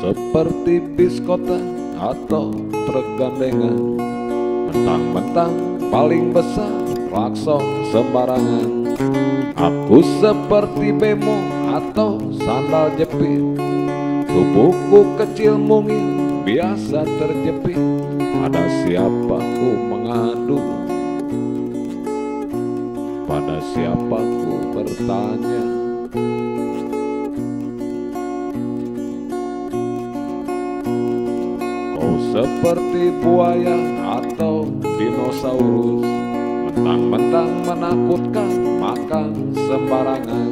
Seperti bis kota atau truk gandengan, mentang-mentang paling besar, klakson sembarangan. Aku seperti bemo atau sandal jepit, tubuhku kecil mungil, biasa terjepit. Pada siapa ku mengadu? Pada siapa ku bertanya? Kau seperti buaya atau dinosaurus, mentang-mentang menakutkan, makan sembarangan.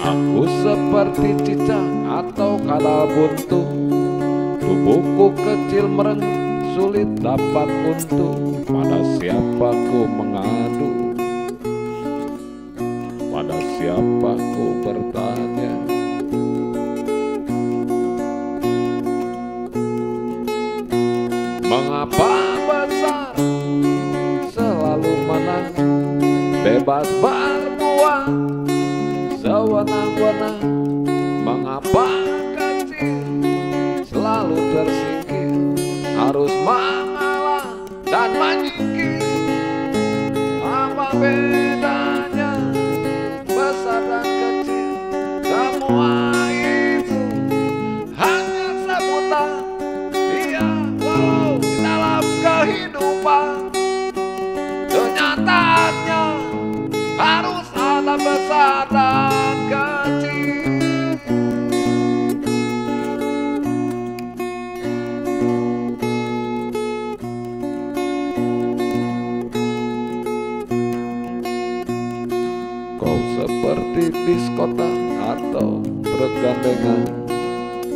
Aku seperti cicak atau kadal buntu, tubuhku kecil merengek, sulit dapat untung. Pada siapa ku mengadu? Pada siapa ku bertanya? Mengapa besar selalu menang, bebas berbuat sewenang-wenang? Mengapa kecil selalu tersingkir, harus mengalah dan menyingkir? Apa bedanya besar dan kecil? Semua itu hanya sebutan. Iya, walau dalam kehidupan kenyataannya harus ada besar dan kecil. Kau seperti bis kota atau truk gandengan,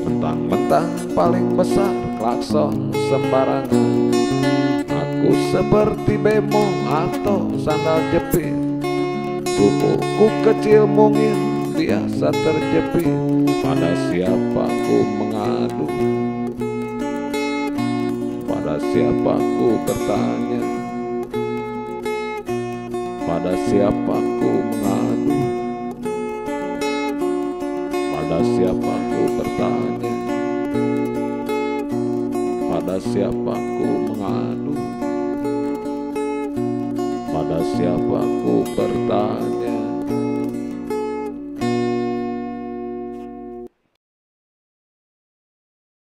mentang-mentang paling besar, klakson sembarangan. Aku seperti bemo atau sandal jepit, tubuhku kecil mungil, biasa terjepit. Pada siapa ku mengadu? Pada siapa ku bertanya? Pada siapa ku mengadu? Pada siapa ku bertanya? Pada siapa ku mengadu? Pada siapa ku bertanya?